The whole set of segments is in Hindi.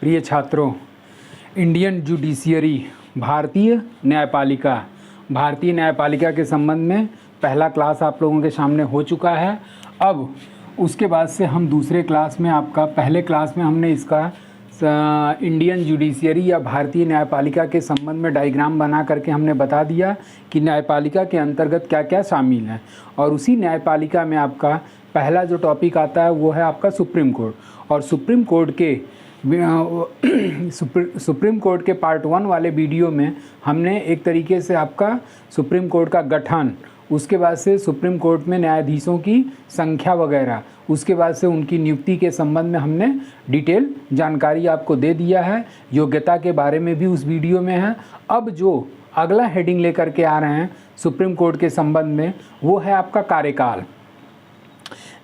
प्रिय छात्रों, इंडियन जुडिशियरी भारतीय न्यायपालिका के संबंध में पहला क्लास आप लोगों के सामने हो चुका है। अब उसके बाद से हम दूसरे क्लास में पहले क्लास में हमने इसका इंडियन जुडिशियरी या भारतीय न्यायपालिका के संबंध में डायग्राम बना करके हमने बता दिया कि न्यायपालिका के अंतर्गत क्या क्या शामिल है। और उसी न्यायपालिका में आपका पहला जो टॉपिक आता है वो है आपका सुप्रीम कोर्ट। और सुप्रीम कोर्ट के पार्ट 1 वाले वीडियो में हमने एक तरीके से आपका सुप्रीम कोर्ट का गठन, उसके बाद से सुप्रीम कोर्ट में न्यायाधीशों की संख्या वगैरह, उसके बाद से उनकी नियुक्ति के संबंध में हमने डिटेल जानकारी आपको दे दिया है। योग्यता के बारे में भी उस वीडियो में है। अब जो अगला हेडिंग लेकर के आ रहे हैं सुप्रीम कोर्ट के संबंध में वो है आपका कार्यकाल।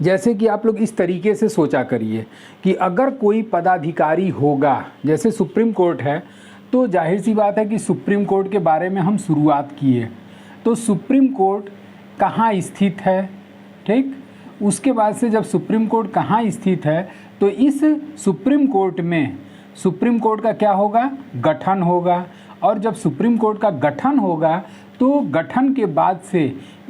जैसे कि आप लोग इस तरीके से सोचा करिए कि अगर कोई पदाधिकारी होगा, जैसे सुप्रीम कोर्ट है तो जाहिर सी बात है कि सुप्रीम कोर्ट के बारे में हम शुरुआत किए तो सुप्रीम कोर्ट कहाँ स्थित है, ठीक। उसके बाद से जब सुप्रीम कोर्ट कहाँ स्थित है तो इस सुप्रीम कोर्ट में सुप्रीम कोर्ट का क्या होगा, गठन होगा। और जब सुप्रीम कोर्ट का गठन होगा तो गठन के बाद से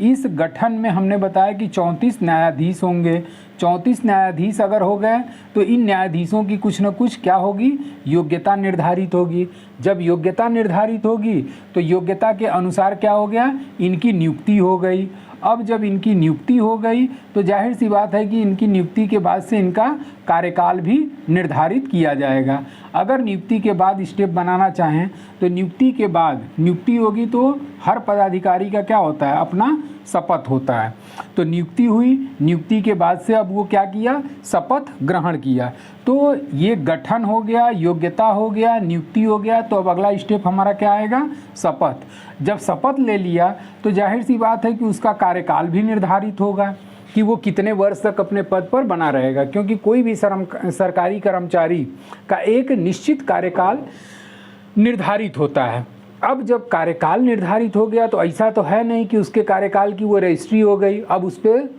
इस गठन में हमने बताया कि 34 न्यायाधीश होंगे। 34 न्यायाधीश अगर हो गए तो इन न्यायाधीशों की कुछ न कुछ क्या होगी, योग्यता निर्धारित होगी। जब योग्यता निर्धारित होगी तो योग्यता के अनुसार क्या हो गया, इनकी नियुक्ति हो गई। अब जब इनकी नियुक्ति हो गई तो जाहिर सी बात है कि इनकी नियुक्ति के बाद से इनका कार्यकाल भी निर्धारित किया जाएगा। अगर नियुक्ति के बाद स्टेप बनाना चाहें तो नियुक्ति के बाद नियुक्ति होगी तो हर पदाधिकारी का क्या होता है, अपना शपथ होता है। तो नियुक्ति हुई, नियुक्ति के बाद से अब वो क्या किया, शपथ ग्रहण किया। तो ये गठन हो गया, योग्यता हो गया, नियुक्ति हो गया। तो अब अगला स्टेप हमारा क्या आएगा, शपथ। जब शपथ ले लिया तो जाहिर सी बात है कि उसका कार्यकाल भी निर्धारित होगा कि वो कितने वर्ष तक अपने पद पर बना रहेगा, क्योंकि कोई भी सरकारी कर्मचारी का एक निश्चित कार्यकाल निर्धारित होता है। अब जब कार्यकाल निर्धारित हो गया तो ऐसा तो है नहीं कि उसके कार्यकाल की वो रजिस्ट्री हो गई, अब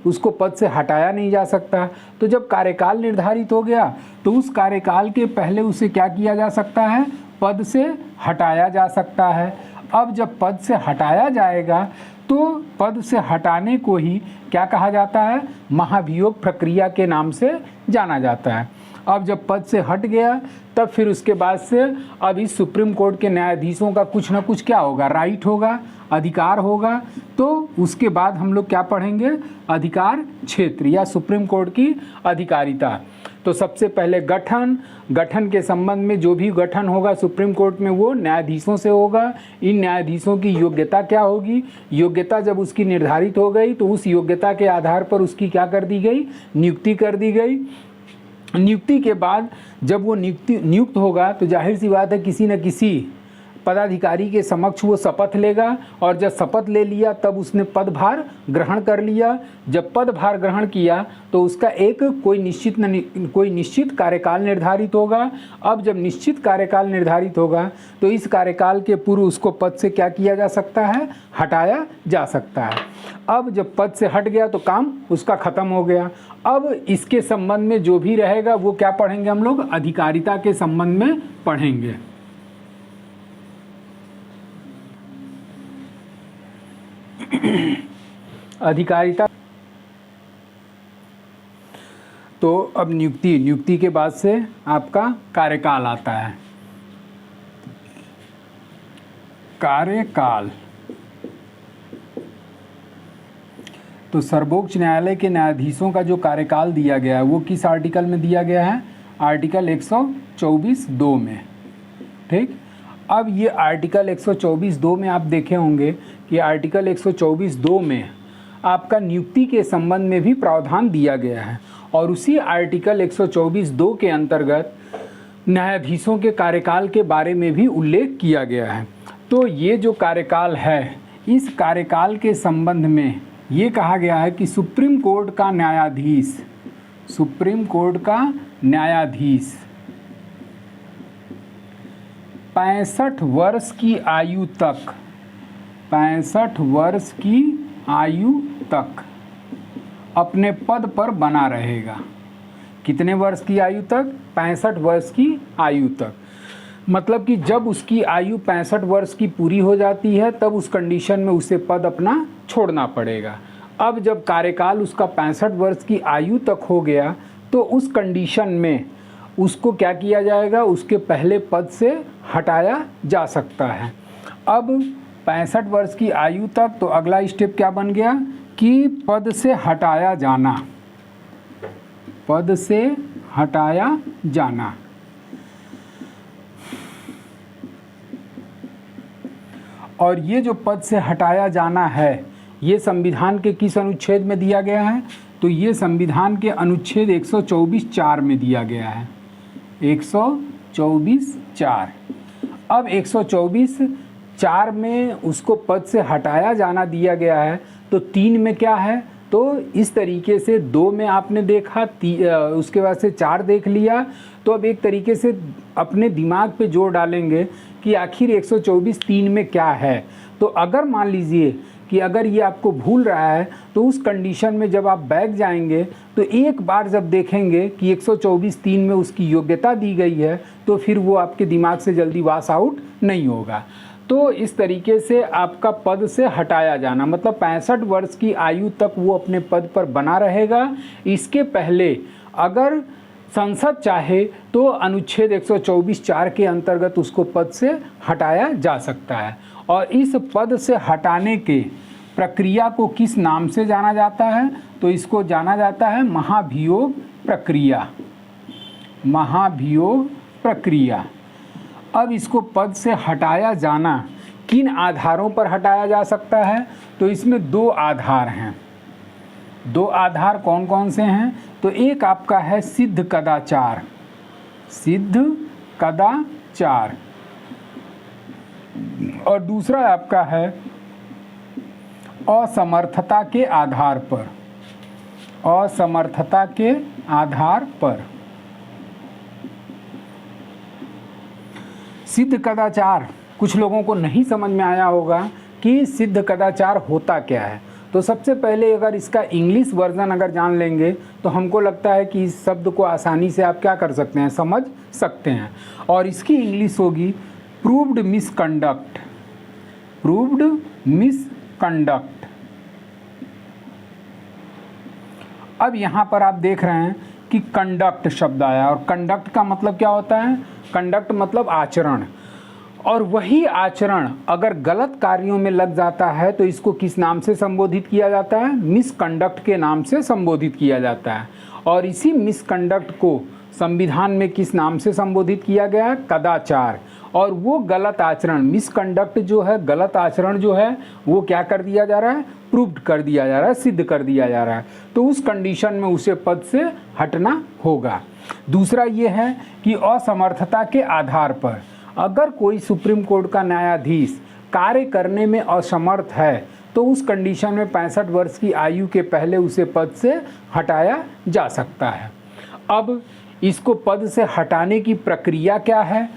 उसको पद से हटाया नहीं जा सकता। तो जब कार्यकाल निर्धारित हो गया तो उस कार्यकाल के पहले उसे क्या किया जा सकता है, पद से हटाया जा सकता है। अब जब पद से हटाया जाएगा तो पद से हटाने को ही क्या कहा जाता है, महाभियोग प्रक्रिया के नाम से जाना जाता है। अब जब पद से हट गया तब फिर उसके बाद से अब इस सुप्रीम कोर्ट के न्यायाधीशों का कुछ ना कुछ क्या होगा, राइट होगा, अधिकार होगा। तो उसके बाद हम लोग क्या पढ़ेंगे, अधिकार क्षेत्र या सुप्रीम कोर्ट की अधिकारिता। तो सबसे पहले गठन के संबंध में जो भी गठन होगा सुप्रीम कोर्ट में वो न्यायाधीशों से होगा। इन न्यायाधीशों की योग्यता क्या होगी, योग्यता जब उसकी निर्धारित हो गई तो उस योग्यता के आधार पर उसकी क्या कर दी गई, नियुक्ति कर दी गई। नियुक्ति के बाद जब वो नियुक्त होगा तो जाहिर सी बात है किसी न किसी पदाधिकारी के समक्ष वो शपथ लेगा। और जब शपथ ले लिया तब उसने पदभार ग्रहण कर लिया। जब पदभार ग्रहण किया तो उसका एक कोई निश्चित कार्यकाल निर्धारित होगा। अब जब निश्चित कार्यकाल निर्धारित होगा तो इस कार्यकाल के पूर्व उसको पद से क्या किया जा सकता है, हटाया जा सकता है। अब जब पद से हट गया तो काम उसका खत्म हो गया। अब इसके संबंध में जो भी रहेगा वो क्या पढ़ेंगे हम लोग, अधिकारिता के संबंध में पढ़ेंगे। अधिकारिता। तो अब नियुक्ति के बाद से आपका कार्यकाल आता है। कार्यकाल तो सर्वोच्च न्यायालय के न्यायाधीशों का जो कार्यकाल दिया गया है वो किस आर्टिकल में दिया गया है, आर्टिकल 124(2) में, ठीक। अब ये आर्टिकल 124(2) में आप देखे होंगे कि आर्टिकल 124(2) में आपका नियुक्ति के संबंध में भी प्रावधान दिया गया है। और उसी आर्टिकल 124(2) के अंतर्गत न्यायाधीशों के कार्यकाल के बारे में भी उल्लेख किया गया है। तो ये जो कार्यकाल है, इस कार्यकाल के संबंध में ये कहा गया है कि सुप्रीम कोर्ट का न्यायाधीश 65 वर्ष की आयु तक 65 वर्ष की आयु तक अपने पद पर बना रहेगा। कितने वर्ष की आयु तक? 65 वर्ष की आयु तक। मतलब कि जब उसकी आयु 65 वर्ष की पूरी हो जाती है तब उस कंडीशन में उसे पद अपना छोड़ना पड़ेगा। अब जब कार्यकाल उसका 65 वर्ष की आयु तक हो गया तो उस कंडीशन में उसको क्या किया जाएगा? उसके पहले पद से हटाया जा सकता है। अब 65 वर्ष की आयु तक तो अगला स्टेप क्या बन गया कि पद से हटाया जाना, पद से हटाया जाना। और ये जो पद से हटाया जाना है ये संविधान के किस अनुच्छेद में दिया गया है? तो ये संविधान के अनुच्छेद 124(4) में दिया गया है। 124(4). अब 124(4) में उसको पद से हटाया जाना दिया गया है। तो 3 में क्या है? तो इस तरीके से 2 में आपने देखा, उसके बाद से 4 देख लिया। तो अब एक तरीके से अपने दिमाग पे जोर डालेंगे कि आखिर 124(3) में क्या है। तो अगर मान लीजिए कि अगर ये आपको भूल रहा है तो उस कंडीशन में जब आप बैक जाएंगे तो एक बार जब देखेंगे कि 124(3) में उसकी योग्यता दी गई है तो फिर वो आपके दिमाग से जल्दी वाश आउट नहीं होगा। तो इस तरीके से आपका पद से हटाया जाना मतलब 65 वर्ष की आयु तक वो अपने पद पर बना रहेगा। इसके पहले अगर संसद चाहे तो अनुच्छेद 124(4) के अंतर्गत उसको पद से हटाया जा सकता है। और इस पद से हटाने के प्रक्रिया को किस नाम से जाना जाता है? तो इसको जाना जाता है महाभियोग प्रक्रिया, महाभियोग प्रक्रिया। अब इसको पद से हटाया जाना किन आधारों पर हटाया जा सकता है? तो इसमें 2 आधार हैं। 2 आधार कौन कौन से हैं? तो एक आपका है सिद्ध कदाचार, सिद्ध कदाचार, और दूसरा आपका है असमर्थता के आधार पर, असमर्थता के आधार पर। सिद्ध कदाचार कुछ लोगों को नहीं समझ में आया होगा कि सिद्ध कदाचार होता क्या है। तो सबसे पहले अगर इसका इंग्लिश वर्जन अगर जान लेंगे तो हमको लगता है कि इस शब्द को आसानी से आप क्या कर सकते हैं? समझ सकते हैं। और इसकी इंग्लिश होगी प्रूव्ड मिसकंडक्ट, प्रूव्ड मिसकंडक्ट। अब यहाँ पर आप देख रहे हैं कि कंडक्ट शब्द आया और कंडक्ट का मतलब क्या होता है? कंडक्ट मतलब आचरण। और वही आचरण अगर गलत कार्यों में लग जाता है तो इसको किस नाम से संबोधित किया जाता है? मिसकंडक्ट के नाम से संबोधित किया जाता है। और इसी मिसकंडक्ट को संविधान में किस नाम से संबोधित किया गया है? कदाचार। और वो गलत आचरण, मिसकंडक्ट जो है, गलत आचरण जो है वो क्या कर दिया जा रहा है? प्रूव्ड कर दिया जा रहा है, सिद्ध कर दिया जा रहा है। तो उस कंडीशन में उसे पद से हटना होगा। दूसरा ये है कि असमर्थता के आधार पर अगर कोई सुप्रीम कोर्ट का न्यायाधीश कार्य करने में असमर्थ है तो उस कंडीशन में 65 वर्ष की आयु के पहले उसे पद से हटाया जा सकता है। अब इसको पद से हटाने की प्रक्रिया क्या है?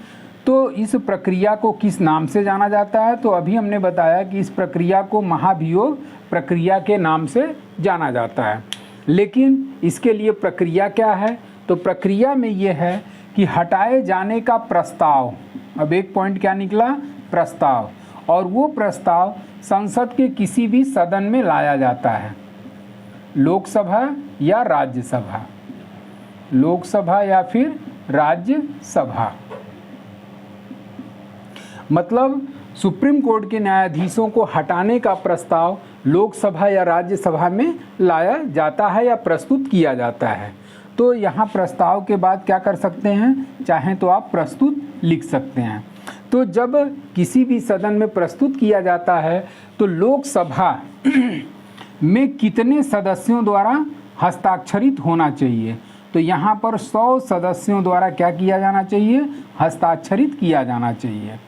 तो इस प्रक्रिया को किस नाम से जाना जाता है? तो अभी हमने बताया कि इस प्रक्रिया को महाभियोग प्रक्रिया के नाम से जाना जाता है। लेकिन इसके लिए प्रक्रिया क्या है? तो प्रक्रिया में ये है कि हटाए जाने का प्रस्ताव, अब एक पॉइंट क्या निकला? प्रस्ताव। और वो प्रस्ताव संसद के किसी भी सदन में लाया जाता है, लोकसभा या राज्यसभा, लोकसभा या फिर राज्यसभा। मतलब सुप्रीम कोर्ट के न्यायाधीशों को हटाने का प्रस्ताव लोकसभा या राज्यसभा में लाया जाता है या प्रस्तुत किया जाता है। तो यहाँ प्रस्ताव के बाद क्या कर सकते हैं? चाहें तो आप प्रस्तुत लिख सकते हैं। तो जब किसी भी सदन में प्रस्तुत किया जाता है तो लोकसभा में कितने सदस्यों द्वारा हस्ताक्षरित होना चाहिए? तो यहाँ पर 100 सदस्यों द्वारा क्या किया जाना चाहिए? हस्ताक्षरित किया जाना चाहिए।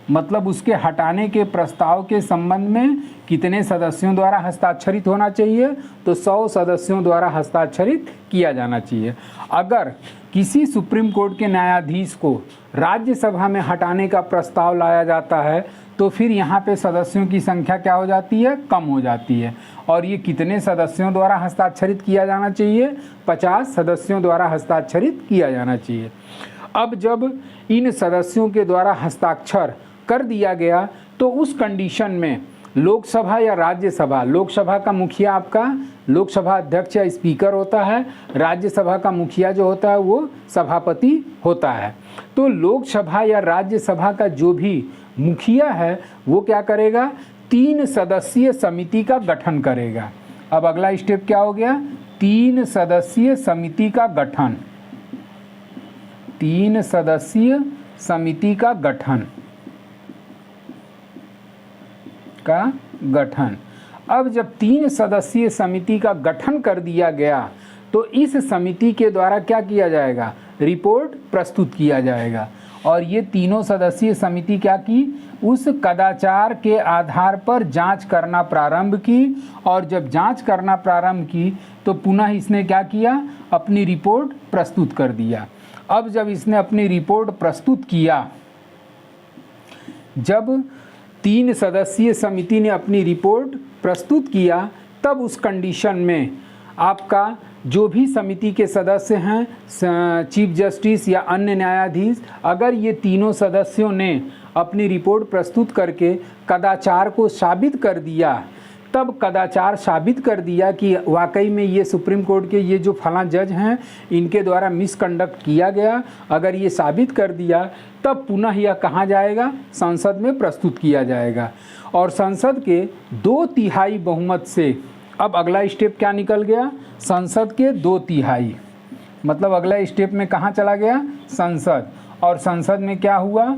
मतलब उसके हटाने के प्रस्ताव के संबंध में कितने सदस्यों द्वारा हस्ताक्षरित होना चाहिए? तो 100 सदस्यों द्वारा हस्ताक्षरित किया जाना चाहिए। अगर किसी सुप्रीम कोर्ट के न्यायाधीश को राज्यसभा में हटाने का प्रस्ताव लाया जाता है तो फिर यहाँ पे सदस्यों की संख्या क्या हो जाती है, कम हो जाती है। और ये कितने सदस्यों द्वारा हस्ताक्षरित किया जाना चाहिए, 50 सदस्यों द्वारा हस्ताक्षरित किया जाना चाहिए। अब जब इन सदस्यों के द्वारा हस्ताक्षर कर दिया गया तो उस कंडीशन में लोकसभा या राज्यसभा, लोकसभा का मुखिया आपका लोकसभा अध्यक्ष या स्पीकर होता है, राज्यसभा का मुखिया जो होता है वो सभापति होता है। तो लोकसभा या राज्यसभा का जो भी मुखिया है वो क्या करेगा, 3 सदस्यीय समिति का गठन करेगा। अब अगला स्टेप क्या हो गया, 3 सदस्यीय समिति का गठन, 3 सदस्यीय समिति का गठन अब जब 3 सदस्यीय समिति का गठन कर दिया गया तो इस समिति के द्वारा क्या किया जाएगा, रिपोर्ट प्रस्तुत किया जाएगा। और ये तीनों सदस्यीय समिति क्या की, उस कदाचार के आधार पर जांच करना प्रारंभ की। और जब जांच करना प्रारंभ की तो पुनः इसने क्या किया, अपनी रिपोर्ट प्रस्तुत कर दिया। अब जब इसने अपनी रिपोर्ट प्रस्तुत किया, जब 3 सदस्यीय समिति ने अपनी रिपोर्ट प्रस्तुत किया, तब उस कंडीशन में आपका जो भी समिति के सदस्य हैं, चीफ जस्टिस या अन्य न्यायाधीश, अगर ये तीनों सदस्यों ने अपनी रिपोर्ट प्रस्तुत करके कदाचार को साबित कर दिया, तब कदाचार साबित कर दिया कि वाकई में ये सुप्रीम कोर्ट के ये जो फला जज हैं इनके द्वारा मिसकंडक्ट किया गया, अगर ये साबित कर दिया तब पुनः यह कहाँ जाएगा, संसद में प्रस्तुत किया जाएगा। और संसद के 2/3 बहुमत से, अब अगला स्टेप क्या निकल गया, संसद के 2/3, मतलब अगला स्टेप में कहाँ चला गया, संसद। और संसद में क्या हुआ,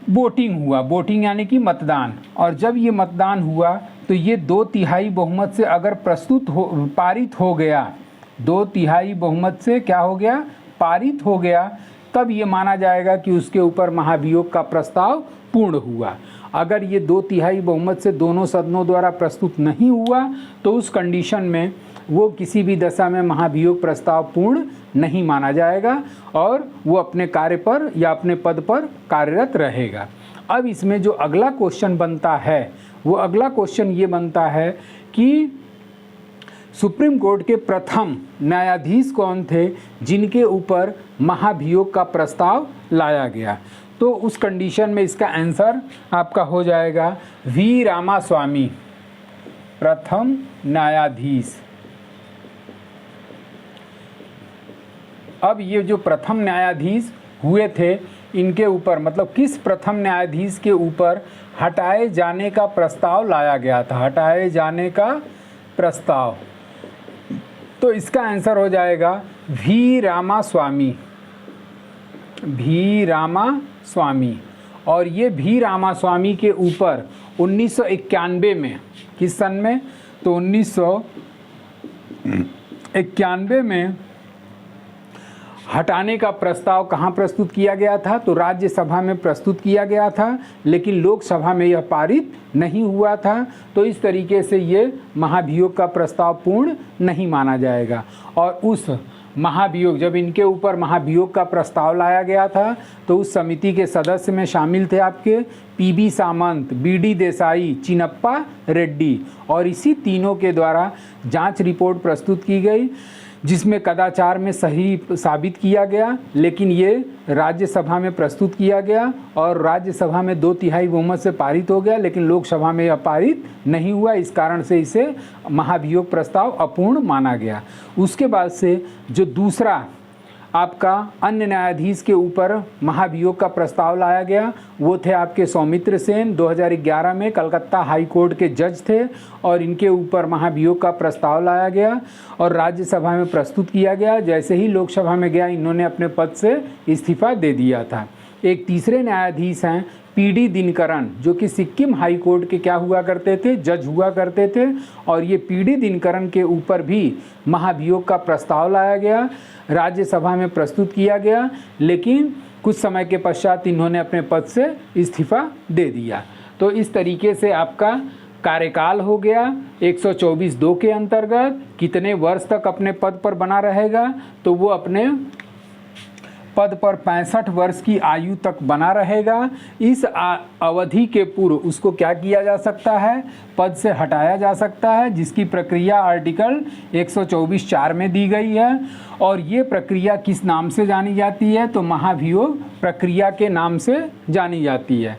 वोटिंग हुआ, वोटिंग यानी कि मतदान। और जब ये मतदान हुआ तो ये 2/3 बहुमत से अगर पारित हो गया, 2/3 बहुमत से क्या हो गया, पारित हो गया, तब ये माना जाएगा कि उसके ऊपर महाभियोग का प्रस्ताव पूर्ण हुआ। अगर ये 2/3 बहुमत से दोनों सदनों द्वारा प्रस्तुत नहीं हुआ तो उस कंडीशन में वो किसी भी दशा में महाभियोग प्रस्ताव पूर्ण नहीं माना जाएगा और वो अपने कार्य पर या अपने पद पर कार्यरत रहेगा। अब इसमें जो अगला क्वेश्चन बनता है, वो अगला क्वेश्चन ये बनता है कि सुप्रीम कोर्ट के प्रथम न्यायाधीश कौन थे जिनके ऊपर महाभियोग का प्रस्ताव लाया गया। तो उस कंडीशन में इसका आंसर आपका हो जाएगा वी रामास्वामी, प्रथम न्यायाधीश। अब ये जो प्रथम न्यायाधीश हुए थे, इनके ऊपर मतलब किस प्रथम न्यायाधीश के ऊपर हटाए जाने का प्रस्ताव लाया गया था, हटाए जाने का प्रस्ताव। तो इसका आंसर हो जाएगा वी रामास्वामी, वी रामास्वामी। और ये वी रामास्वामी के ऊपर 1991 में, किस सन में, तो 1991 में हटाने का प्रस्ताव कहाँ प्रस्तुत किया गया था, तो राज्यसभा में प्रस्तुत किया गया था, लेकिन लोकसभा में यह पारित नहीं हुआ था। तो इस तरीके से ये महाभियोग का प्रस्ताव पूर्ण नहीं माना जाएगा। और उस महाभियोग, जब इनके ऊपर महाभियोग का प्रस्ताव लाया गया था तो उस समिति के सदस्य में शामिल थे आपके पीबी सामंत, बीडी देसाई, चिन्नप्पा रेड्डी। और इसी तीनों के द्वारा जांच रिपोर्ट प्रस्तुत की गई जिसमें कदाचार में सही साबित किया गया, लेकिन ये राज्यसभा में प्रस्तुत किया गया और राज्यसभा में 2/3 बहुमत से पारित हो गया, लेकिन लोकसभा में यह पारित नहीं हुआ। इस कारण से इसे महाभियोग प्रस्ताव अपूर्ण माना गया। उसके बाद से जो दूसरा आपका अन्य न्यायाधीश के ऊपर महाभियोग का प्रस्ताव लाया गया वो थे आपके सौमित्र सेन, 2011 में कलकत्ता हाई कोर्ट के जज थे और इनके ऊपर महाभियोग का प्रस्ताव लाया गया और राज्यसभा में प्रस्तुत किया गया। जैसे ही लोकसभा में गया इन्होंने अपने पद से इस्तीफा दे दिया था। एक तीसरे न्यायाधीश हैं पीडी दिनकरन, जो कि सिक्किम हाई कोर्ट के क्या हुआ करते थे, जज हुआ करते थे। और ये पीडी दिनकरन के ऊपर भी महाभियोग का प्रस्ताव लाया गया, राज्यसभा में प्रस्तुत किया गया, लेकिन कुछ समय के पश्चात इन्होंने अपने पद से इस्तीफा दे दिया। तो इस तरीके से आपका कार्यकाल हो गया 124(2) के अंतर्गत। कितने वर्ष तक अपने पद पर बना रहेगा, तो वो अपने पद पर 65 वर्ष की आयु तक बना रहेगा। इस अवधि के पूर्व उसको क्या किया जा सकता है, पद से हटाया जा सकता है, जिसकी प्रक्रिया आर्टिकल 124(4) में दी गई है। और ये प्रक्रिया किस नाम से जानी जाती है, तो महाभियोग प्रक्रिया के नाम से जानी जाती है।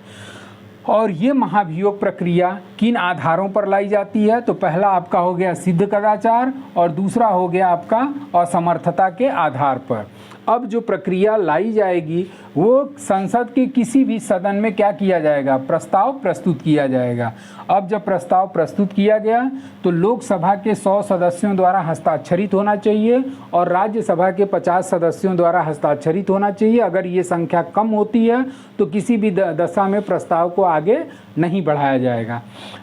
और ये महाभियोग प्रक्रिया किन आधारों पर लाई जाती है, तो पहला आपका हो गया सिद्ध कदाचार और दूसरा हो गया आपका असमर्थता के आधार पर। अब जो प्रक्रिया लाई जाएगी वो संसद के किसी भी सदन में क्या किया जाएगा, प्रस्ताव प्रस्तुत किया जाएगा। अब जब प्रस्ताव प्रस्तुत किया गया तो लोकसभा के 100 सदस्यों द्वारा हस्ताक्षरित होना चाहिए और राज्यसभा के 50 सदस्यों द्वारा हस्ताक्षरित होना चाहिए। अगर ये संख्या कम होती है तो किसी भी दशा में प्रस्ताव को आगे नहीं बढ़ाया जाएगा।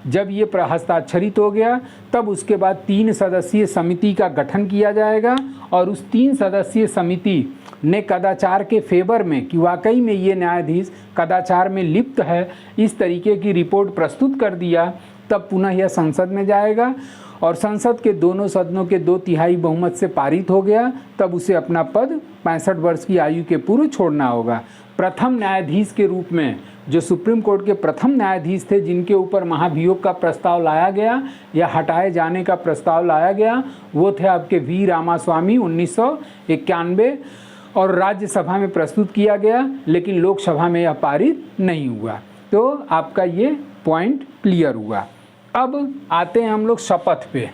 जब ये हस्ताक्षरित हो गया तब उसके बाद 3 सदस्यीय समिति का गठन किया जाएगा और उस 3 सदस्यीय समिति ने कदाचार के फेवर में कि वाकई में ये न्यायाधीश कदाचार में लिप्त है, इस तरीके की रिपोर्ट प्रस्तुत कर दिया। तब पुनः यह संसद में जाएगा और संसद के दोनों सदनों के 2/3 बहुमत से पारित हो गया। तब उसे अपना पद 65 वर्ष की आयु के पूर्व छोड़ना होगा। प्रथम न्यायाधीश के रूप में जो सुप्रीम कोर्ट के प्रथम न्यायाधीश थे जिनके ऊपर महाभियोग का प्रस्ताव लाया गया या हटाए जाने का प्रस्ताव लाया गया, वो थे आपके वी रामास्वामी 1991 और राज्यसभा में प्रस्तुत किया गया, लेकिन लोकसभा में यह पारित नहीं हुआ। तो आपका ये पॉइंट क्लियर हुआ। अब आते हैं हम लोग शपथ पे।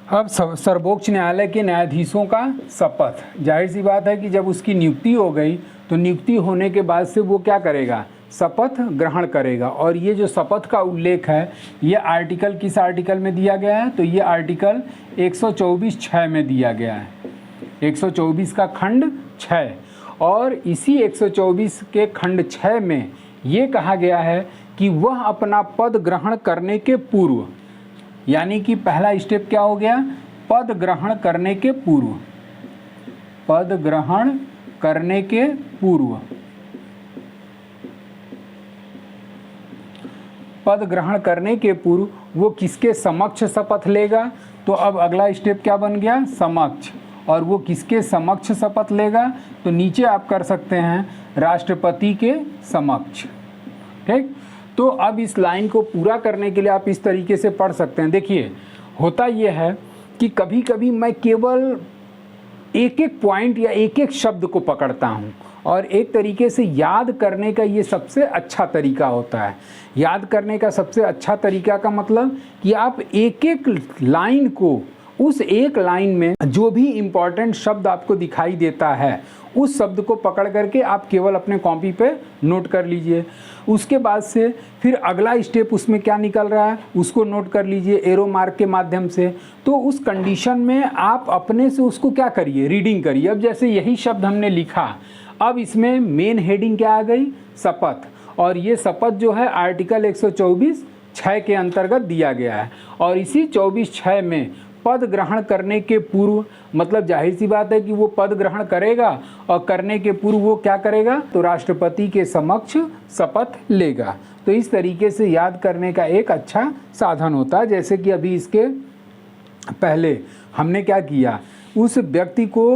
अब सर्वोच्च न्यायालय के न्यायाधीशों का शपथ, जाहिर सी बात है कि जब उसकी नियुक्ति हो गई तो नियुक्ति होने के बाद से वो क्या करेगा, शपथ ग्रहण करेगा। और ये जो शपथ का उल्लेख है ये आर्टिकल किस आर्टिकल में दिया गया है, तो ये आर्टिकल 124(6) में दिया गया है। 124 का खंड 6 और इसी 124 के खंड 6 में ये कहा गया है कि वह अपना पद ग्रहण करने के पूर्व, यानी कि पहला स्टेप क्या हो गया, पद ग्रहण करने के पूर्व, पद ग्रहण करने के पूर्व, पद ग्रहण करने के पूर्व वो किसके समक्ष शपथ लेगा। तो अब अगला स्टेप क्या बन गया, समक्ष। और वो किसके समक्ष शपथ लेगा, तो नीचे आप कर सकते हैं राष्ट्रपति के समक्ष। ठीक, तो अब इस लाइन को पूरा करने के लिए आप इस तरीके से पढ़ सकते हैं। देखिए होता यह है कि कभी कभी मैं केवल एक एक पॉइंट या एक एक शब्द को पकड़ता हूँ और एक तरीके से याद करने का ये सबसे अच्छा तरीका होता है। याद करने का सबसे अच्छा तरीका का मतलब कि आप एक एक लाइन को, उस एक लाइन में जो भी इम्पॉर्टेंट शब्द आपको दिखाई देता है उस शब्द को पकड़ करके आप केवल अपने कॉपी पे नोट कर लीजिए। उसके बाद से फिर अगला स्टेप उसमें क्या निकल रहा है उसको नोट कर लीजिए एरो मार्क के माध्यम से। तो उस कंडीशन में आप अपने से उसको क्या करिए, रीडिंग करिए। अब जैसे यही शब्द हमने लिखा, अब इसमें मेन हेडिंग क्या आ गई, शपथ। और ये शपथ जो है आर्टिकल 124(6) के अंतर्गत दिया गया है। और इसी 24(6) में पद ग्रहण करने के पूर्व, मतलब जाहिर सी बात है कि वो पद ग्रहण करेगा और करने के पूर्व वो क्या करेगा, तो राष्ट्रपति के समक्ष शपथ लेगा। तो इस तरीके से याद करने का एक अच्छा साधन होता है। जैसे कि अभी इसके पहले हमने क्या किया, उस व्यक्ति को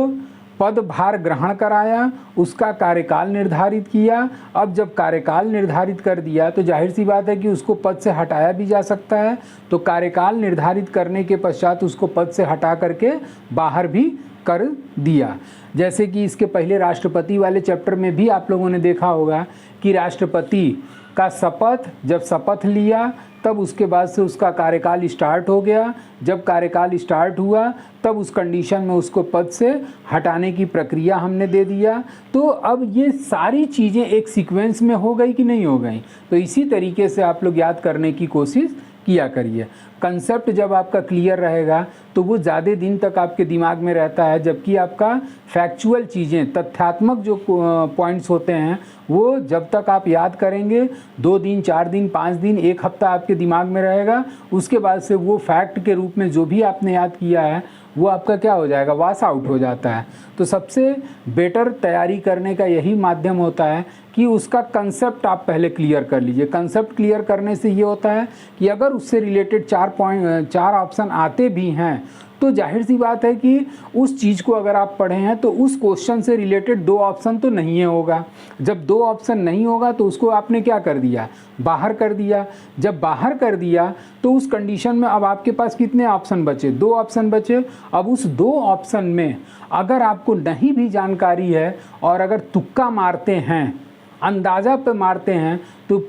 पदभार ग्रहण कराया, उसका कार्यकाल निर्धारित किया। अब जब कार्यकाल निर्धारित कर दिया तो जाहिर सी बात है कि उसको पद से हटाया भी जा सकता है। तो कार्यकाल निर्धारित करने के पश्चात उसको पद से हटा करके बाहर भी कर दिया। जैसे कि इसके पहले राष्ट्रपति वाले चैप्टर में भी आप लोगों ने देखा होगा कि राष्ट्रपति का शपथ, जब शपथ लिया तब उसके बाद से उसका कार्यकाल स्टार्ट हो गया। जब कार्यकाल स्टार्ट हुआ तब उस कंडीशन में उसको पद से हटाने की प्रक्रिया हमने दे दिया। तो अब ये सारी चीज़ें एक सीक्वेंस में हो गई कि नहीं हो गई। तो इसी तरीके से आप लोग याद करने की कोशिश किया करिए। कंसेप्ट जब आपका क्लियर रहेगा तो वो ज़्यादा दिन तक आपके दिमाग में रहता है, जबकि आपका फैक्चुअल चीज़ें, तथ्यात्मक जो पॉइंट्स होते हैं वो जब तक आप याद करेंगे 2 दिन, 4 दिन, 5 दिन, 1 हफ्ता आपके दिमाग में रहेगा। उसके बाद से वो फैक्ट के रूप में जो भी आपने याद किया है वो आपका क्या हो जाएगा, वॉश आउट हो जाता है। तो सबसे बेटर तैयारी करने का यही माध्यम होता है कि उसका कंसेप्ट आप पहले क्लियर कर लीजिए। कंसेप्ट क्लियर करने से ये होता है कि अगर उससे रिलेटेड 4 ऑप्शन आते भी हैं तो जाहिर सी बात है कि उस चीज़ को अगर आप पढ़े हैं तो उस क्वेश्चन से रिलेटेड 2 ऑप्शन तो नहीं होगा। जब 2 ऑप्शन नहीं होगा तो उसको आपने क्या कर दिया, बाहर कर दिया। जब बाहर कर दिया तो उस कंडीशन में अब आपके पास कितने ऑप्शन बचे, 2 ऑप्शन बचे। अब उस 2 ऑप्शन में अगर आपको नहीं भी जानकारी है और अगर तुक्का मारते हैं, अंदाज़ा पे मारते हैं, तो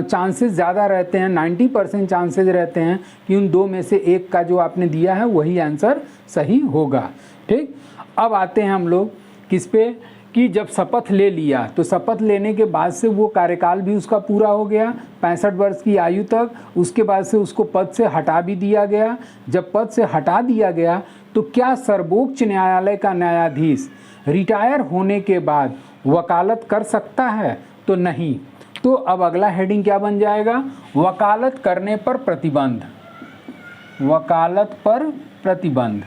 चांसेस ज़्यादा रहते हैं, 90% चांसेस रहते हैं कि उन 2 में से एक का जो आपने दिया है वही आंसर सही होगा। ठीक, अब आते हैं हम लोग किस पे, कि जब शपथ ले लिया तो शपथ लेने के बाद से वो कार्यकाल भी उसका पूरा हो गया 65 वर्ष की आयु तक। उसके बाद से उसको पद से हटा भी दिया गया। जब पद से हटा दिया गया तो क्या सर्वोच्च न्यायालय का न्यायाधीश रिटायर होने के बाद वकालत कर सकता है? तो नहीं। तो अब अगला हेडिंग क्या बन जाएगा, वकालत करने पर प्रतिबंध। वकालत पर प्रतिबंध,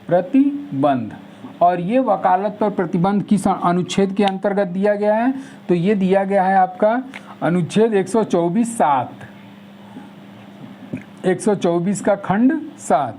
प्रतिबंध। और ये वकालत पर प्रतिबंध किस अनुच्छेद के अंतर्गत दिया गया है? तो ये दिया गया है आपका अनुच्छेद 124(7), 124 का खंड 7।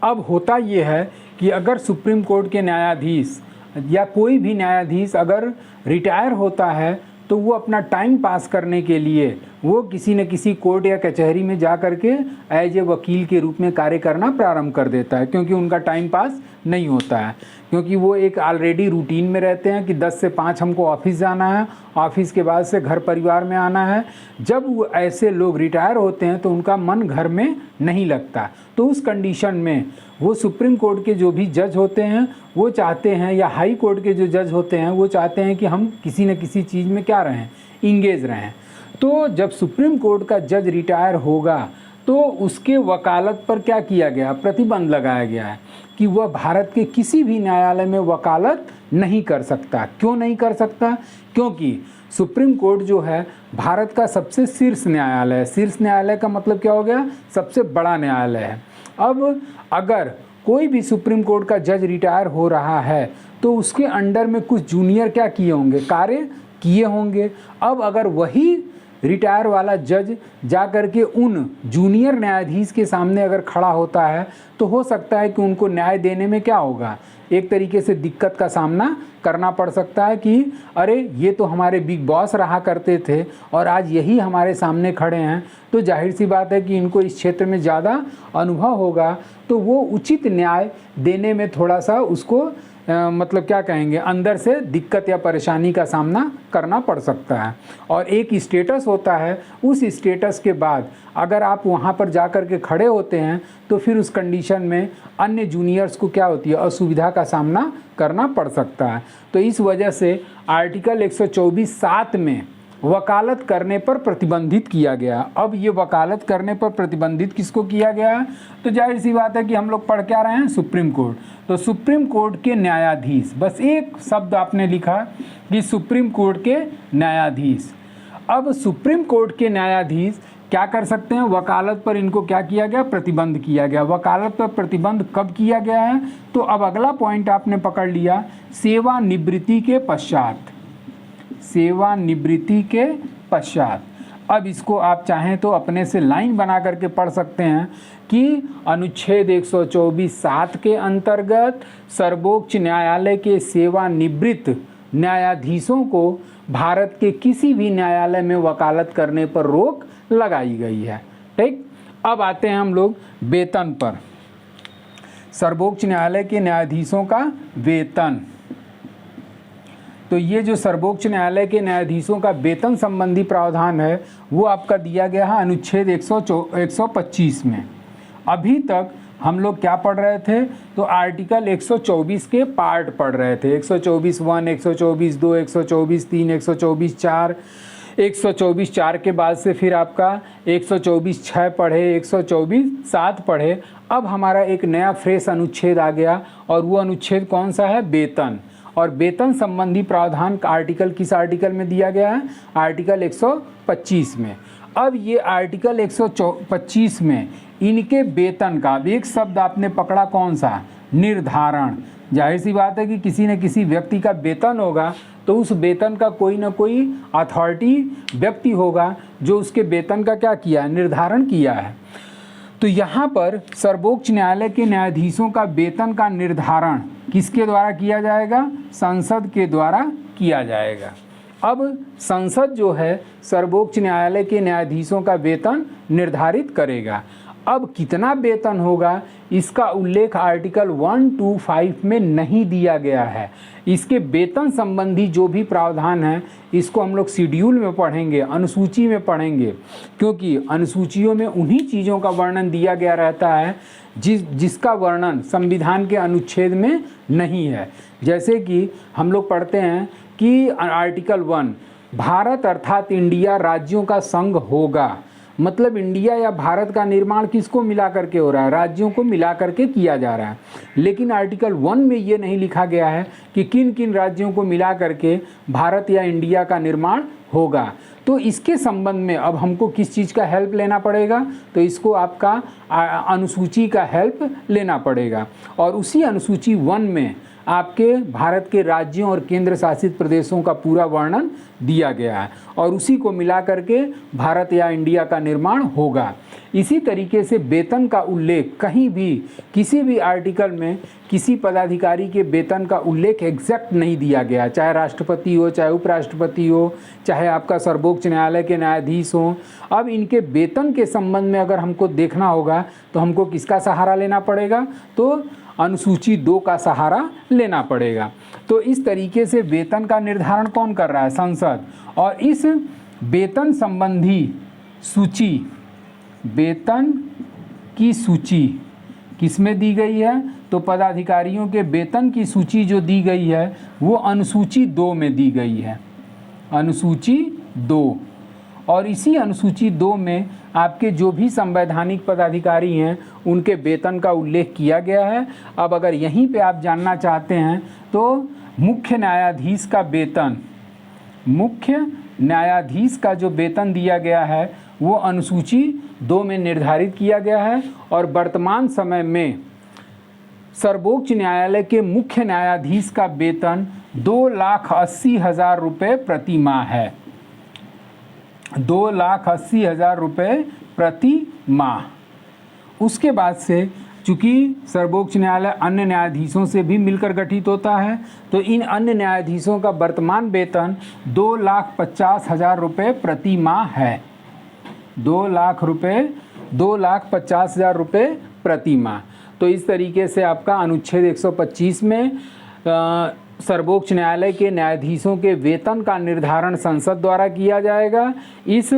अब होता ये है कि अगर सुप्रीम कोर्ट के न्यायाधीश या कोई भी न्यायाधीश अगर रिटायर होता है तो वो अपना टाइम पास करने के लिए वो किसी न किसी कोर्ट या कचहरी में जा कर के एज ए वकील के रूप में कार्य करना प्रारंभ कर देता है, क्योंकि उनका टाइम पास नहीं होता है। क्योंकि वो एक ऑलरेडी रूटीन में रहते हैं कि 10 से 5 हमको ऑफिस जाना है, ऑफिस के बाद से घर परिवार में आना है। जब वो ऐसे लोग रिटायर होते हैं तो उनका मन घर में नहीं लगता। तो उस कंडीशन में वो सुप्रीम कोर्ट के जो भी जज होते हैं वो चाहते हैं, या हाई कोर्ट के जो जज होते हैं वो चाहते हैं कि हम किसी न किसी चीज़ में क्या रहें, इंगेज रहें। तो जब सुप्रीम कोर्ट का जज रिटायर होगा तो उसके वकालत पर क्या किया गया, प्रतिबंध लगाया गया है कि वह भारत के किसी भी न्यायालय में वकालत नहीं कर सकता। क्यों नहीं कर सकता? क्योंकि सुप्रीम कोर्ट जो है भारत का सबसे शीर्ष न्यायालय है। शीर्ष न्यायालय का मतलब क्या हो गया, सबसे बड़ा न्यायालय है। अब अगर कोई भी सुप्रीम कोर्ट का जज रिटायर हो रहा है तो उसके अंडर में कुछ जूनियर क्या किए होंगे, कार्य किए होंगे। अब अगर वही रिटायर वाला जज जा कर के उन जूनियर न्यायाधीश के सामने अगर खड़ा होता है तो हो सकता है कि उनको न्याय देने में क्या होगा, एक तरीके से दिक्कत का सामना करना पड़ सकता है कि अरे ये तो हमारे बिग बॉस रहा करते थे और आज यही हमारे सामने खड़े हैं। तो जाहिर सी बात है कि इनको इस क्षेत्र में ज़्यादा अनुभव होगा, तो वो उचित न्याय देने में थोड़ा सा उसको मतलब क्या कहेंगे, अंदर से दिक्कत या परेशानी का सामना करना पड़ सकता है। और एक स्टेटस होता है, उस स्टेटस के बाद अगर आप वहाँ पर जा कर के खड़े होते हैं तो फिर उस कंडीशन में अन्य जूनियर्स को क्या होती है, असुविधा का सामना करना पड़ सकता है। तो इस वजह से आर्टिकल 124(7) में वकालत करने पर प्रतिबंधित किया गया। अब ये वकालत करने पर प्रतिबंधित किसको किया गया है? तो जाहिर सी बात है कि हम लोग पढ़ क्या रहे हैं, सुप्रीम कोर्ट। तो सुप्रीम कोर्ट के न्यायाधीश, बस एक शब्द आपने लिखा कि सुप्रीम कोर्ट के न्यायाधीश। अब सुप्रीम कोर्ट के न्यायाधीश क्या कर सकते हैं, वकालत पर इनको क्या किया गया, प्रतिबंध किया गया। वकालत पर प्रतिबंध कब किया गया है? तो अब अगला पॉइंट आपने पकड़ लिया, सेवानिवृत्ति के पश्चात। सेवानिवृत्ति के पश्चात। अब इसको आप चाहें तो अपने से लाइन बना करके पढ़ सकते हैं कि अनुच्छेद 124(7) के अंतर्गत सर्वोच्च न्यायालय के सेवानिवृत्त न्यायाधीशों को भारत के किसी भी न्यायालय में वकालत करने पर रोक लगाई गई है। ठीक, अब आते हैं हम लोग वेतन पर। सर्वोच्च न्यायालय के न्यायाधीशों का वेतन। तो ये जो सर्वोच्च न्यायालय के न्यायाधीशों का वेतन संबंधी प्रावधान है वो आपका दिया गया है अनुच्छेद 125 में। अभी तक हम लोग क्या पढ़ रहे थे, तो आर्टिकल 124 के पार्ट पढ़ रहे थे। 124(1), 124(2), 124(3), 124(4), 124(4) के बाद से फिर आपका 124(6) पढ़े, 124(7) पढ़े। अब हमारा एक नया फ्रेश अनुच्छेद आ गया और वो अनुच्छेद कौन सा है, वेतन। और वेतन संबंधी प्रावधान का आर्टिकल किस आर्टिकल में दिया गया है, आर्टिकल 125 में। अब ये आर्टिकल 125 में इनके वेतन का, अब एक शब्द आपने पकड़ा कौन सा, निर्धारण। जाहिर सी बात है कि किसी न किसी व्यक्ति का वेतन होगा, तो उस वेतन का कोई ना कोई अथॉरिटी व्यक्ति होगा जो उसके वेतन का क्या किया है, निर्धारण किया है। तो यहाँ पर सर्वोच्च न्यायालय के न्यायाधीशों का वेतन का निर्धारण किसके द्वारा किया जाएगा, संसद के द्वारा किया जाएगा। अब संसद जो है सर्वोच्च न्यायालय के न्यायाधीशों का वेतन निर्धारित करेगा। अब कितना वेतन होगा इसका उल्लेख आर्टिकल 125 में नहीं दिया गया है। इसके वेतन संबंधी जो भी प्रावधान है इसको हम लोग शेड्यूल में पढ़ेंगे, अनुसूची में पढ़ेंगे, क्योंकि अनुसूचियों में उन्हीं चीज़ों का वर्णन दिया गया रहता है जिसका वर्णन संविधान के अनुच्छेद में नहीं है। जैसे कि हम लोग पढ़ते हैं कि आर्टिकल 1 भारत अर्थात इंडिया राज्यों का संघ होगा, मतलब इंडिया या भारत का निर्माण किसको मिला करके हो रहा है, राज्यों को मिला करके किया जा रहा है। लेकिन आर्टिकल 1 में ये नहीं लिखा गया है कि किन किन राज्यों को मिला करके भारत या इंडिया का निर्माण होगा। तो इसके संबंध में अब हमको किस चीज़ का हेल्प लेना पड़ेगा, तो इसको आपका अनुसूची का हेल्प लेना पड़ेगा। और उसी अनुसूची 1 में आपके भारत के राज्यों और केंद्र शासित प्रदेशों का पूरा वर्णन दिया गया है और उसी को मिला करके भारत या इंडिया का निर्माण होगा। इसी तरीके से वेतन का उल्लेख कहीं भी किसी भी आर्टिकल में किसी पदाधिकारी के वेतन का उल्लेख एग्जैक्ट नहीं दिया गया, चाहे राष्ट्रपति हो, चाहे उपराष्ट्रपति हो, चाहे आपका सर्वोच्च न्यायालय के न्यायाधीश हों। अब इनके वेतन के संबंध में अगर हमको देखना होगा तो हमको किसका सहारा लेना पड़ेगा, तो अनुसूची 2 का सहारा लेना पड़ेगा। तो इस तरीके से वेतन का निर्धारण कौन कर रहा है, संसद। और इस वेतन संबंधी सूची, वेतन की सूची किसमें दी गई है, तो पदाधिकारियों के वेतन की सूची जो दी गई है वो अनुसूची 2 में दी गई है, अनुसूची 2। और इसी अनुसूची 2 में आपके जो भी संवैधानिक पदाधिकारी हैं उनके वेतन का उल्लेख किया गया है। अब अगर यहीं पे आप जानना चाहते हैं तो मुख्य न्यायाधीश का वेतन, मुख्य न्यायाधीश का जो वेतन दिया गया है वो अनुसूची 2 में निर्धारित किया गया है। और वर्तमान समय में सर्वोच्च न्यायालय के मुख्य न्यायाधीश का वेतन 2,80,000 रुपये प्रति माह है, 2,80,000 रुपये प्रति माह। उसके बाद से चूँकि सर्वोच्च न्यायालय अन्य न्यायाधीशों से भी मिलकर गठित होता है, तो इन अन्य न्यायाधीशों का वर्तमान वेतन 2,50,000 रुपये प्रति माह है, 2,50,000 रुपये प्रति माह। तो इस तरीके से आपका अनुच्छेद 125 में सर्वोच्च न्यायालय के न्यायाधीशों के वेतन का निर्धारण संसद द्वारा किया जाएगा। इस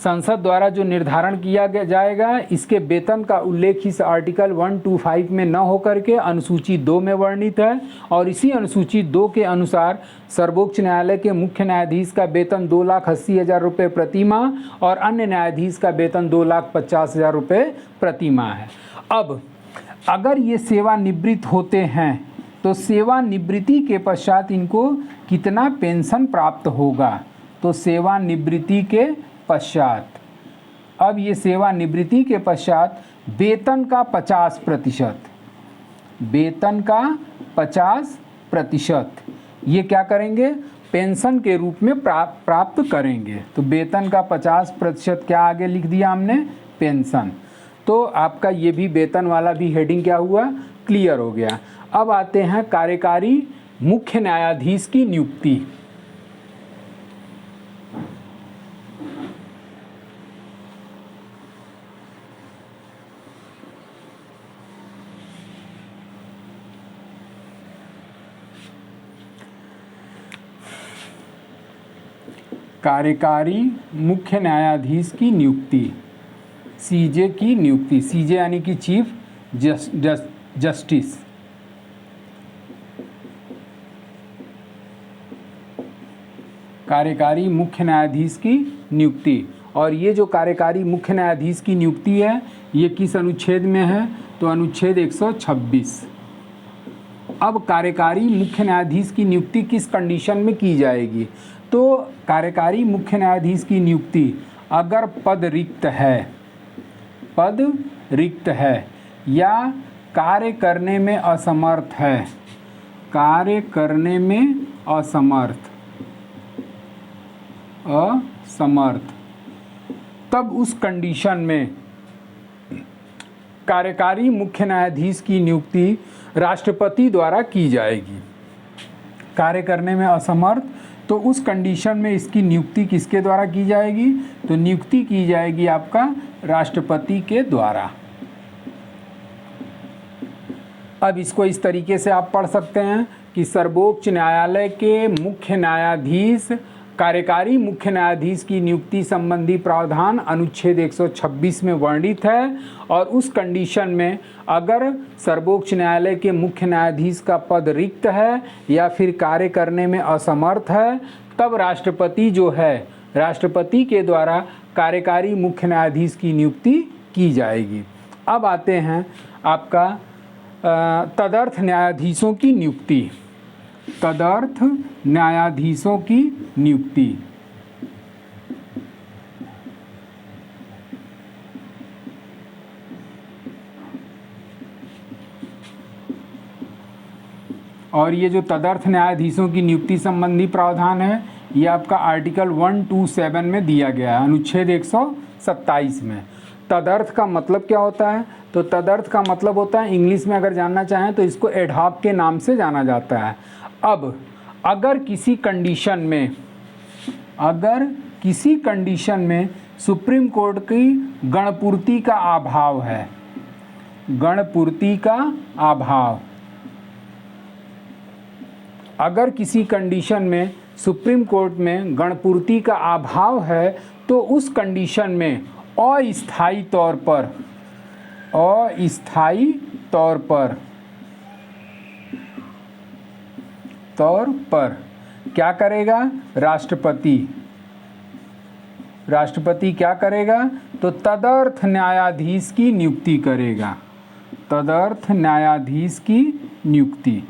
संसद द्वारा जो निर्धारण किया जाएगा इसके वेतन का उल्लेख इस आर्टिकल 125 में न होकर के अनुसूची 2 में वर्णित है। और इसी अनुसूची 2 के अनुसार सर्वोच्च न्यायालय के मुख्य न्यायाधीश का वेतन 2,80,000 रुपये प्रति माह और अन्य न्यायाधीश का वेतन 2,50,000 रुपये प्रति माह है। अब अगर ये सेवानिवृत्त होते हैं तो सेवानिवृत्ति के पश्चात इनको कितना पेंशन प्राप्त होगा, तो सेवानिवृत्ति के पश्चात, अब ये सेवानिवृत्ति के पश्चात वेतन का 50%, वेतन का 50% ये क्या करेंगे, पेंशन के रूप में प्राप्त करेंगे। तो वेतन का 50% क्या आगे लिख दिया हमने, पेंशन। तो आपका ये भी वेतन वाला भी हेडिंग क्या हुआ, क्लियर हो गया। अब आते हैं कार्यकारी मुख्य न्यायाधीश की नियुक्ति। कार्यकारी मुख्य न्यायाधीश की नियुक्ति, सीजे की नियुक्ति, सीजे यानी कि चीफ जस्टिस। कार्यकारी मुख्य न्यायाधीश की नियुक्ति। और ये जो कार्यकारी मुख्य न्यायाधीश की नियुक्ति है ये किस अनुच्छेद में है, तो अनुच्छेद 126। अब कार्यकारी मुख्य न्यायाधीश की नियुक्ति किस कंडीशन में की जाएगी, तो कार्यकारी मुख्य न्यायाधीश की नियुक्ति अगर पद रिक्त है या कार्य करने में असमर्थ है, कार्य करने में असमर्थ, तब उस कंडीशन में कार्यकारी मुख्य न्यायाधीश की नियुक्ति राष्ट्रपति द्वारा की जाएगी। कार्य करने में असमर्थ, तो उस कंडीशन में इसकी नियुक्ति किसके द्वारा की जाएगी? तो नियुक्ति की जाएगी आपका राष्ट्रपति के द्वारा। अब इसको इस तरीके से आप पढ़ सकते हैं कि सर्वोच्च न्यायालय के मुख्य न्यायाधीश, कार्यकारी मुख्य न्यायाधीश की नियुक्ति संबंधी प्रावधान अनुच्छेद 126 में वर्णित है, और उस कंडीशन में अगर सर्वोच्च न्यायालय के मुख्य न्यायाधीश का पद रिक्त है या फिर कार्य करने में असमर्थ है, तब राष्ट्रपति जो है, राष्ट्रपति के द्वारा कार्यकारी मुख्य न्यायाधीश की नियुक्ति की जाएगी। अब आते हैं आपका तदर्थ न्यायाधीशों की नियुक्ति। तदर्थ न्यायाधीशों की नियुक्ति। और ये जो तदर्थ न्यायाधीशों की नियुक्ति संबंधी प्रावधान है, ये आपका आर्टिकल 127 में दिया गया है, अनुच्छेद 127 में। तदर्थ का मतलब क्या होता है? तो तदर्थ का मतलब होता है, इंग्लिश में अगर जानना चाहें तो इसको एडहॉक के नाम से जाना जाता है। अब अगर किसी कंडीशन में सुप्रीम कोर्ट की गणपूर्ति का अभाव है, गणपूर्ति का अभाव, अगर किसी कंडीशन में सुप्रीम कोर्ट में गणपूर्ति का अभाव है, तो उस कंडीशन में अस्थायी तौर पर क्या करेगा? राष्ट्रपति क्या करेगा? तो तदर्थ न्यायाधीश की नियुक्ति करेगा। तदर्थ न्यायाधीश की नियुक्ति।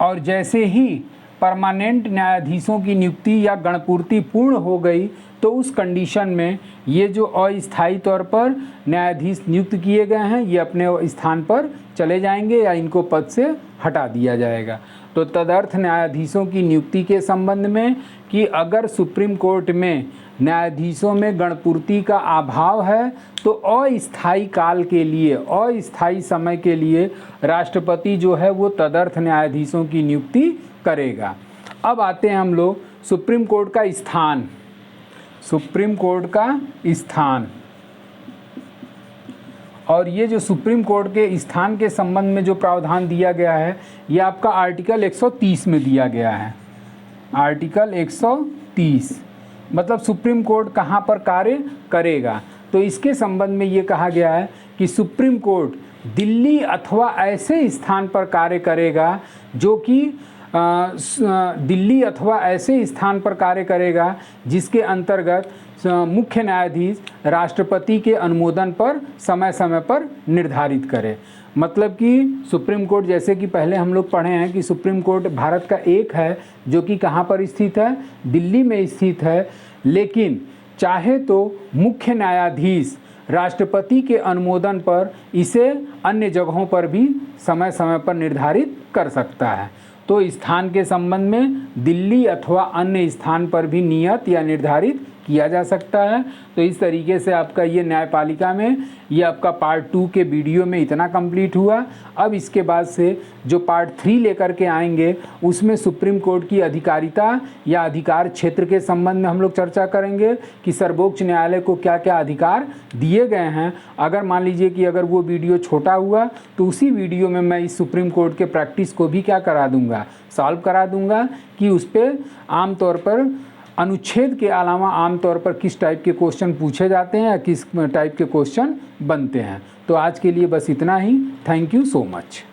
और जैसे ही परमानेंट न्यायाधीशों की नियुक्ति या गणपूर्ति पूर्ण हो गई, तो उस कंडीशन में ये जो अस्थायी तौर पर न्यायाधीश नियुक्त किए गए हैं, ये अपने स्थान पर चले जाएंगे या इनको पद से हटा दिया जाएगा। तो तदर्थ न्यायाधीशों की नियुक्ति के संबंध में कि अगर सुप्रीम कोर्ट में न्यायाधीशों में गणपूर्ति का अभाव है, तो अस्थायी काल के लिए, अस्थायी समय के लिए राष्ट्रपति जो है वो तदर्थ न्यायाधीशों की नियुक्ति करेगा। अब आते हैं हम लोग सुप्रीम कोर्ट का स्थान। सुप्रीम कोर्ट का स्थान, और ये जो सुप्रीम कोर्ट के स्थान के संबंध में जो प्रावधान दिया गया है, ये आपका आर्टिकल 130 में दिया गया है। आर्टिकल 130 मतलब सुप्रीम कोर्ट कहाँ पर कार्य करेगा। तो इसके संबंध में ये कहा गया है कि सुप्रीम कोर्ट दिल्ली अथवा ऐसे स्थान पर कार्य करेगा जो कि दिल्ली अथवा ऐसे स्थान पर कार्य करेगा जिसके अंतर्गत मुख्य न्यायाधीश राष्ट्रपति के अनुमोदन पर समय समय पर निर्धारित करे। मतलब कि सुप्रीम कोर्ट, जैसे कि पहले हम लोग पढ़े हैं कि सुप्रीम कोर्ट भारत का एक है जो कि कहाँ पर स्थित है? दिल्ली में स्थित है। लेकिन चाहे तो मुख्य न्यायाधीश राष्ट्रपति के अनुमोदन पर इसे अन्य जगहों पर भी समय समय पर निर्धारित कर सकता है। तो स्थान के संबंध में दिल्ली अथवा अन्य स्थान पर भी नियत या निर्धारित किया जा सकता है। तो इस तरीके से आपका ये न्यायपालिका में ये आपका पार्ट 2 के वीडियो में इतना कंप्लीट हुआ। अब इसके बाद से जो पार्ट 3 लेकर के आएंगे उसमें सुप्रीम कोर्ट की अधिकारिता या अधिकार क्षेत्र के संबंध में हम लोग चर्चा करेंगे कि सर्वोच्च न्यायालय को क्या क्या अधिकार दिए गए हैं। अगर मान लीजिए कि अगर वो वीडियो छोटा हुआ तो उसी वीडियो में मैं इस सुप्रीम कोर्ट के प्रैक्टिस को भी क्या करा दूँगा, सॉल्व करा दूँगा कि उस पर आमतौर पर अनुच्छेद के अलावा आमतौर पर किस टाइप के क्वेश्चन पूछे जाते हैं या किस टाइप के क्वेश्चन बनते हैं। तो आज के लिए बस इतना ही। Thank you so much.